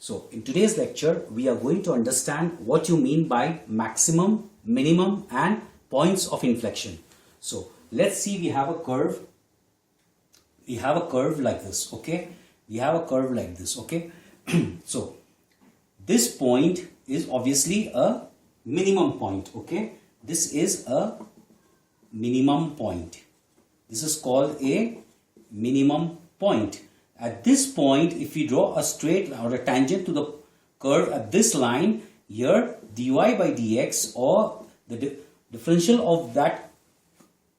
So in today's lecture, we are going to understand what you mean by maximum, minimum and points of inflection. So let's see, we have a curve. We have a curve like this, okay? We have a curve like this, okay? So this point is obviously a minimum point, okay? This is a minimum point. This is called a minimum point. At this point, if we draw a straight or a tangent to the curve at this line, here dy by dx or the differential of that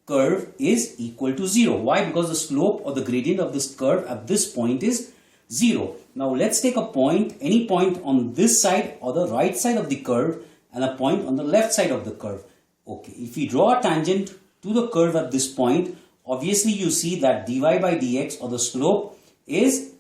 curve is equal to 0. Why? Because the slope or the gradient of this curve at this point is 0. Now let's take a point, any point on this side or the right side of the curve and a point on the left side of the curve. Okay, if we draw a tangent to the curve at this point, obviously you see that dy by dx or the slope is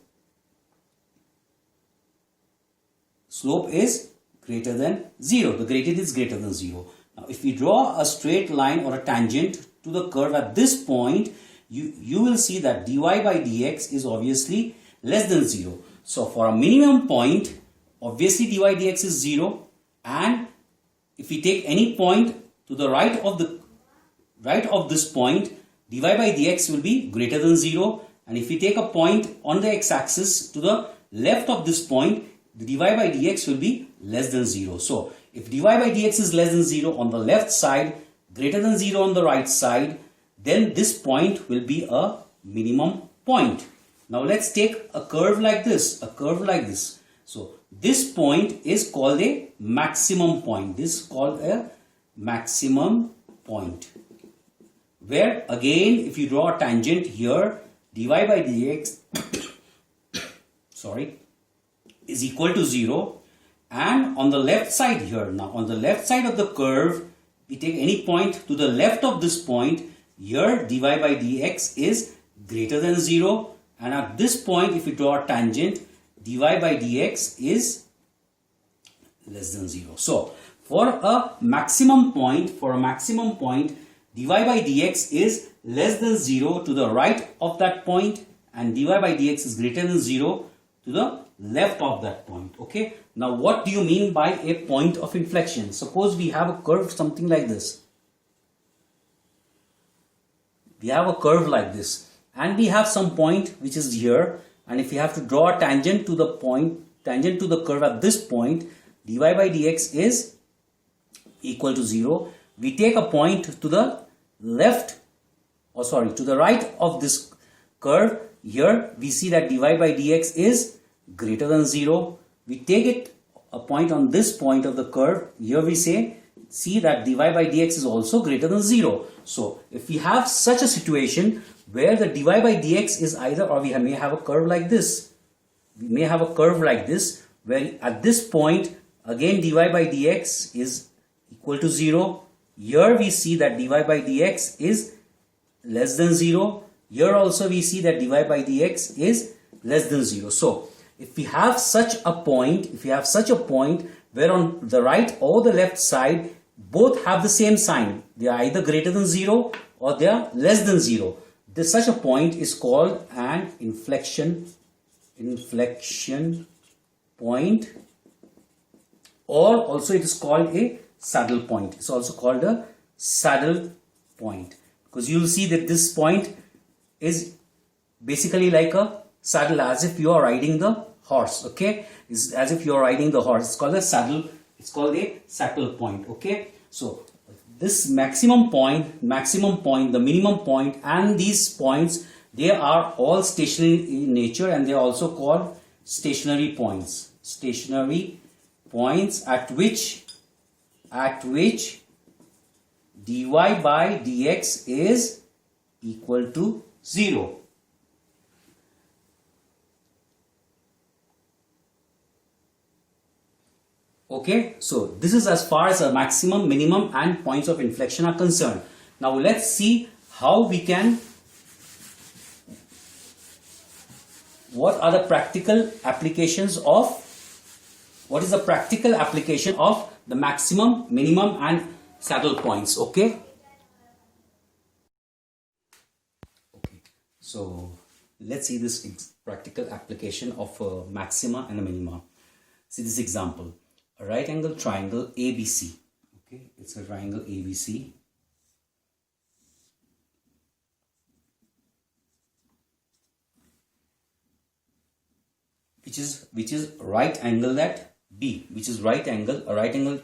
greater than 0. The gradient is greater than 0. Now if we draw a straight line or a tangent to the curve at this point, you will see that dy by dx is obviously less than 0. So for a minimum point, obviously dy dx is 0, and if we take any point to the right of this point, dy by dx will be greater than 0. And if we take a point on the x-axis to the left of this point, the dy by dx will be less than 0. So if dy by dx is less than 0 on the left side, greater than 0 on the right side, then this point will be a minimum point. Now let's take a curve like this, So this point is called a maximum point. This is called a maximum point, where again if you draw a tangent here, dy by dx is equal to 0, and on the left side here, now on the left side of the curve, we take any point to the left of this point, here dy by dx is greater than 0, and at this point if we draw a tangent, dy by dx is less than 0. So for a maximum point, dy by dx is less than 0 to the right of that point, and dy by dx is greater than 0 to the left of that point. Okay. Now what do you mean by a point of inflection? Suppose we have a curve something like this. We have a curve like this, and we have some point which is here, and if we have to draw a tangent to the curve at this point, dy by dx is equal to 0. We take a point to the to the right of this curve. Here we see that dy by dx is greater than 0. We take a point on this point of the curve. Here we see that dy by dx is also greater than 0. So if we have such a situation where the dy by dx is either, or we may have a curve like this. We may have a curve like this, where at this point again dy by dx is equal to 0. Here we see that dy by dx is less than 0. Here also we see that dy by dx is less than 0. So if we have such a point, where on the right or the left side both have the same sign, they are either greater than 0 or they are less than 0, such a point is called an inflection point, or also it is called a saddle point. It's also called a saddle point, because you will see that this point is basically like a saddle, as if you are riding the horse. Okay, it's as if you are riding the horse. It's called a saddle. It's called a saddle point. Okay, so this maximum point, the minimum point, and these points, they are all stationary in nature, and they are also called stationary points. Stationary points at which dy by dx is equal to 0. Okay, so this is as far as a maximum, minimum and points of inflection are concerned. Now let's see how we can, what is the practical application of the maximum, minimum and saddle points. Okay, so let's see this practical application of maxima and a minima. See this example, a right angle triangle ABC. Okay, it's a triangle ABC. Which is right angle at B, which is a right angle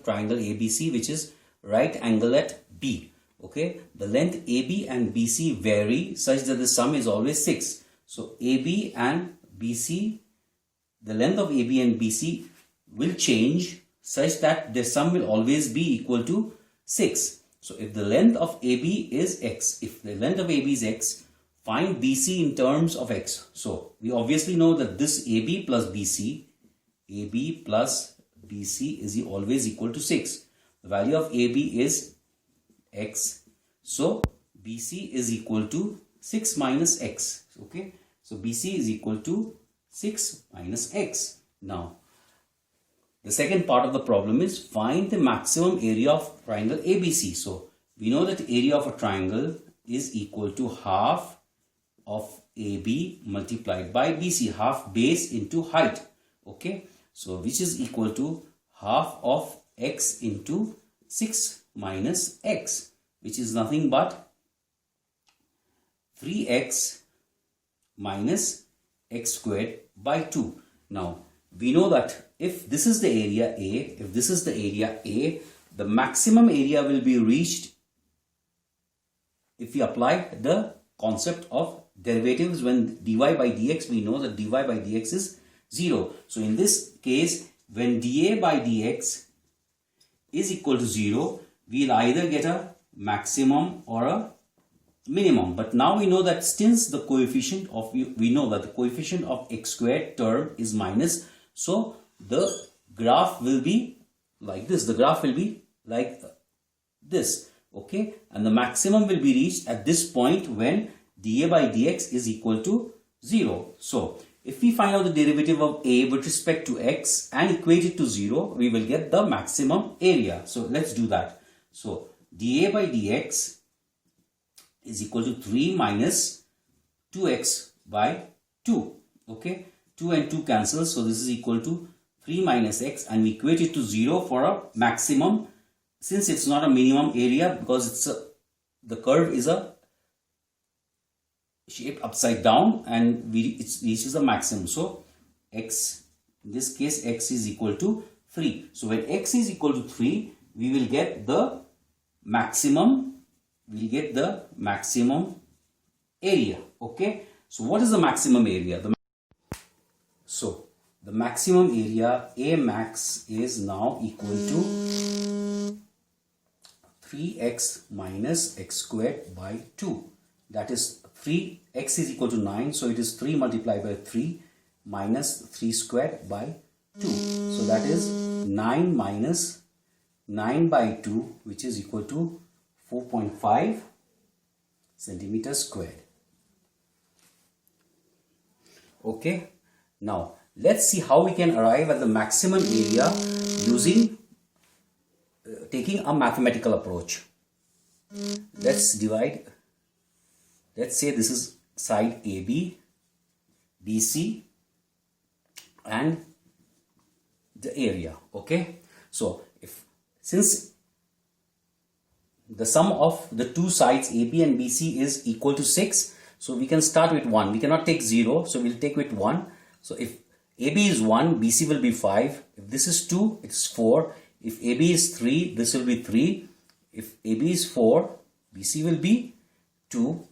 triangle ABC, which is right angle at B. Okay, the length AB and BC vary such that the sum is always 6. So AB and BC, the length of AB and BC will change such that the sum will always be equal to 6. So if the length of AB is x, if the length of AB is x, find BC in terms of x. So we obviously know that this AB plus BC is always equal to 6. The value of AB is x. So BC is equal to 6 minus x. Okay. So BC is equal to 6 minus x. Now, the second part of the problem is find the maximum area of triangle ABC. So we know that the area of a triangle is equal to half of AB multiplied by BC, half base into height. Okay, so which is equal to half of x into 6 minus x, which is nothing but 3x minus x squared by 2. Now we know that if this is the area A, the maximum area will be reached if we apply the concept of derivatives. When dy by dx, we know that dy by dx is 0. So in this case, when dA by dx is equal to 0, we'll either get a maximum or a minimum. But now we know that since the coefficient of, we know that the coefficient of x squared term is minus, so the graph will be like this. The graph will be like this. Okay, and the maximum will be reached at this point when dA by dx is equal to 0. So if we find out the derivative of A with respect to x and equate it to 0, we will get the maximum area. So let's do that. So dA by dx is equal to 3 minus 2x by 2. Okay, 2 and 2 cancel. So this is equal to 3 minus x, and we equate it to 0 for a maximum, since it's not a minimum area because it's the curve is a shape upside down and it reaches the maximum. So x, in this case x is equal to 3. So when x is equal to 3, we will get the maximum, area. Okay, so what is the maximum area? So the maximum area, A max, is now equal to 3x minus x squared by 2. That is 3, x is equal to 9, so it is 3 multiplied by 3 minus 3 squared by 2. So that is 9 minus 9 by 2, which is equal to 4.5 centimeters squared. Okay, now let's see how we can arrive at the maximum area using taking a mathematical approach. Let's divide. Let's say this is side AB, BC, and the area. Okay, so since the sum of the two sides AB and BC is equal to 6, so we can start with 1. We cannot take 0, so we'll take with 1. So if AB is 1, BC will be 5. If this is 2, it's 4. If AB is 3, this will be 3. If AB is 4, BC will be 2.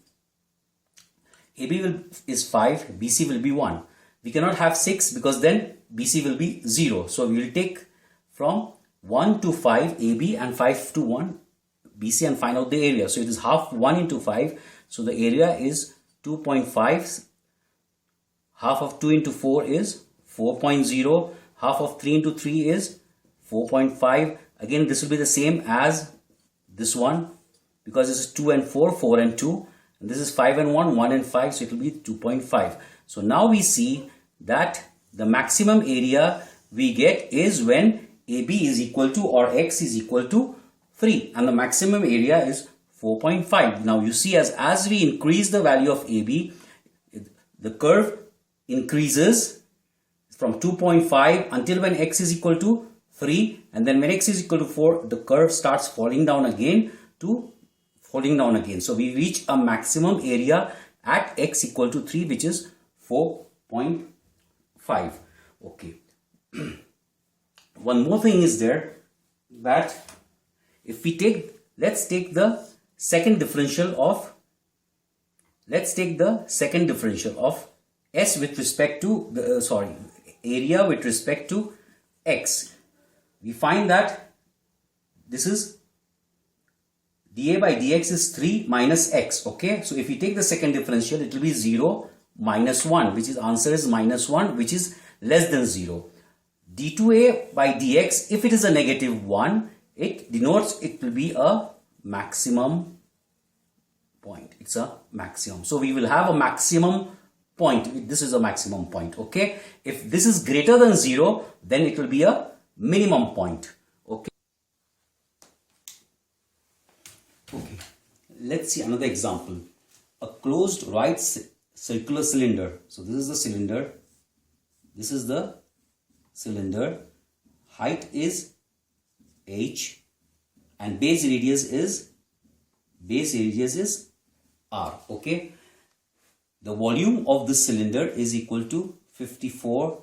AB is 5, BC will be 1. We cannot have 6 because then BC will be 0. So we will take from 1 to 5 AB and 5 to 1 BC and find out the area. So it is half 1 into 5. So the area is 2.5. Half of 2 into 4 is 4.0. Half of 3 into 3 is 4.5. Again, this will be the same as this one because this is 2 and 4, 4 and 2. And this is 5 and 1, 1 and 5. So it will be 2.5. So now we see that the maximum area we get is when AB is equal to or x is equal to 3. And the maximum area is 4.5. Now you see as we increase the value of AB, the curve increases from 2.5 until when x is equal to 3, and then when x is equal to 4, the curve starts falling down again So we reach a maximum area at x equal to 3, which is 4.5. Okay. One more thing is there, that if we take, let's take the second differential of s with respect to the area with respect to x. We find that this is dA by dx is 3 minus x. Okay, so if we take the second differential, it will be 0 minus 1, which is answer is minus 1, which is less than 0. d2a by dx, if it is a negative 1, it denotes it will be a maximum point. It's a maximum. So we will have a maximum point. This is a maximum point. Okay, if this is greater than 0, then it will be a minimum point. Okay. Let's see another example. A closed right circular cylinder. So this is the cylinder. This is the cylinder. Height is h, and base radius is r. Okay. The volume of this cylinder is equal to 54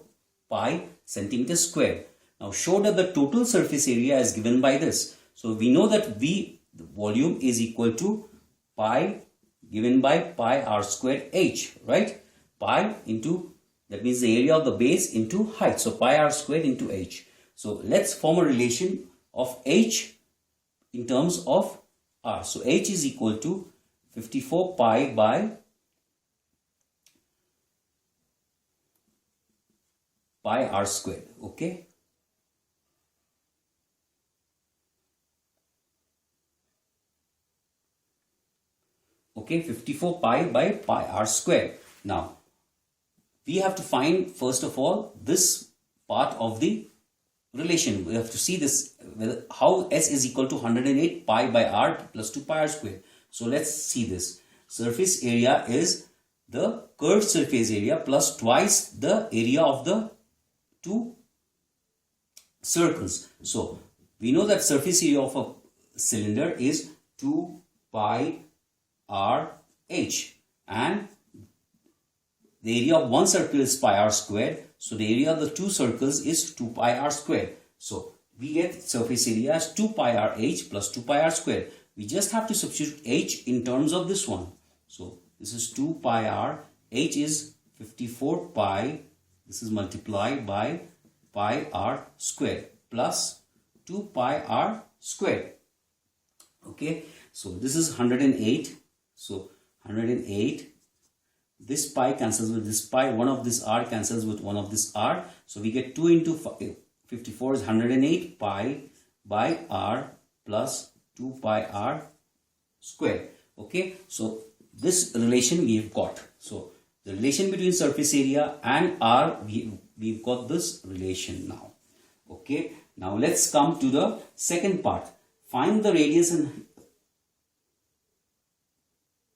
pi centimeter square. Now show that the total surface area is given by this. So we know that the volume is equal to pi given by pi r square h, right? Pi into, that means the area of the base into height. So pi r square into h. So let's form a relation of h in terms of r. So h is equal to 54 pi by pi r square. Okay. Okay, 54 pi by pi r square. Now, we have to find first of all this part of the relation. We have to see this, how s is equal to 108 pi by r plus 2 pi r square. So let's see this. Surface area is the curved surface area plus twice the area of the two circles. So we know that surface area of a cylinder is 2 pi r h, and the area of one circle is pi r square. So the area of the two circles is 2 pi r square. So we get surface area as 2 pi r h plus 2 pi r square. We just have to substitute h in terms of this one. So this is 2 pi r, h is 54 pi, this is multiplied by pi r square plus 2 pi r square. Okay, so this is 108. So 108, this pi cancels with this pi, one of this r cancels with one of this r. So we get 2 into 54 is 108 pi by r plus 2 pi r square. Okay, so this relation we've got. So the relation between surface area and r, we've got this relation now. Okay, now let's come to the second part. Find the radius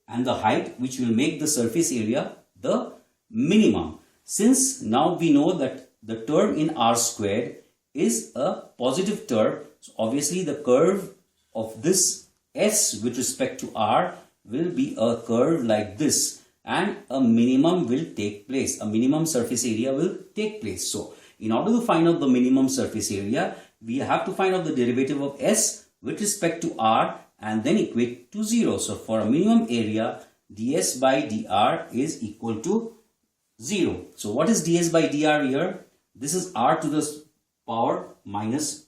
and the height which will make the surface area the minimum. Since now we know that the term in r squared is a positive term, so obviously the curve of this s with respect to r will be a curve like this, and a minimum will take place. A minimum surface area will take place. So in order to find out the minimum surface area, we have to find out the derivative of s with respect to r and then equate to 0. So for a minimum area, ds by dr is equal to 0. So what is ds by dr here? This is r to the power minus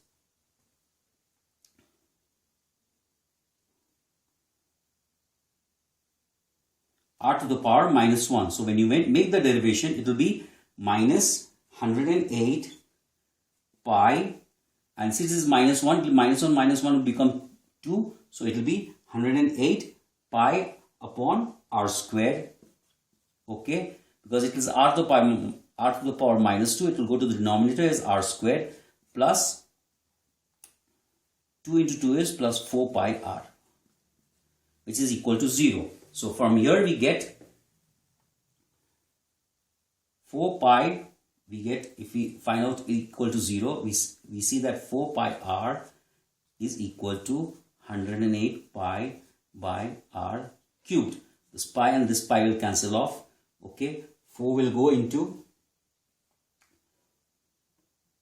r to the power minus 1. So when you make the derivation, it will be minus 108 pi, and since this is minus 1, minus 1 will become 2. So it will be 108 pi upon r square. Okay, because it is r to the power minus 2, it will go to the denominator as r square plus 2 into 2 is plus 4 pi r, which is equal to 0. So from here we get 4 pi we get, if we find out equal to 0, we see that 4 pi r is equal to 108 pi by r cubed. This pi and this pi will cancel off. Okay, 4 will go into,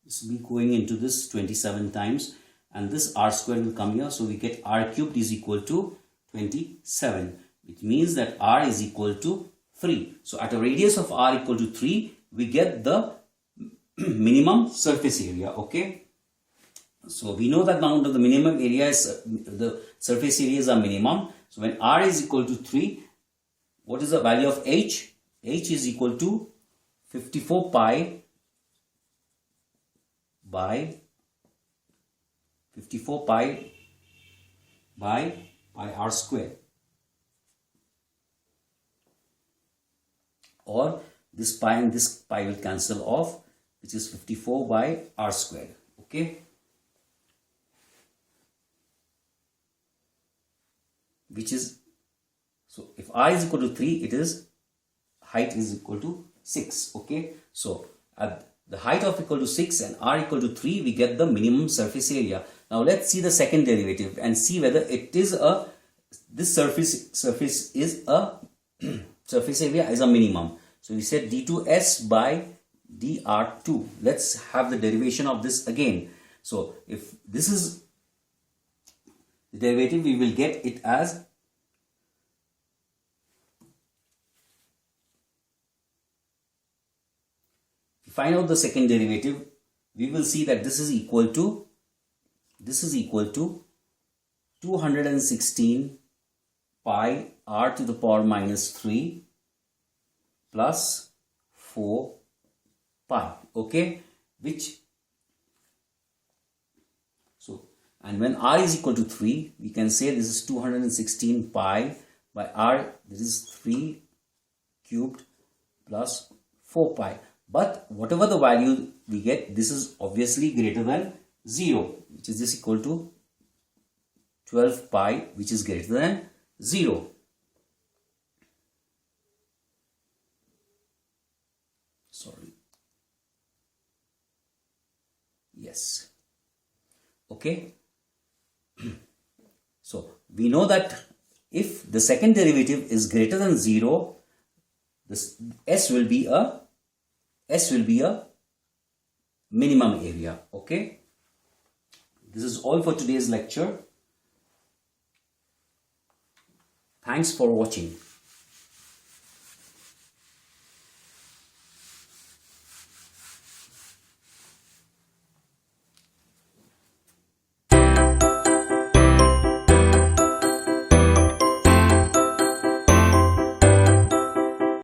this will be going into this 27 times, and this r square will come here. So we get r cubed is equal to 27, which means that r is equal to 3. So at a radius of r equal to 3, we get the minimum surface area. Okay, so we know that now the minimum area is, the surface areas are minimum. So when r is equal to 3, what is the value of h? H is equal to 54 pi by 54 pi by r square, or this pi and this pi will cancel off, which is 54 by r square. Okay, which is, so if r is equal to 3, it is height is equal to 6. Okay, so at the height of equal to 6 and r equal to 3, we get the minimum surface area. Now let's see the second derivative and see whether it is a, this surface is a surface area is a minimum. So we said d2s by dr2. Let's have the derivation of this again. So if this is the derivative, we will get it as, find out the second derivative, we will see that this is equal to 216 pi r to the power minus 3 plus 4 pi. Okay, which, so, and when r is equal to 3, we can say this is 216 pi by r, this is 3 cubed plus 4 pi. But whatever the value we get, this is obviously greater than 0, which is this equal to 12 pi, which is greater than 0. Sorry. Yes. Okay. So we know that if the second derivative is greater than 0, this S will be a minimum area. Okay, this is all for today's lecture. Thanks for watching.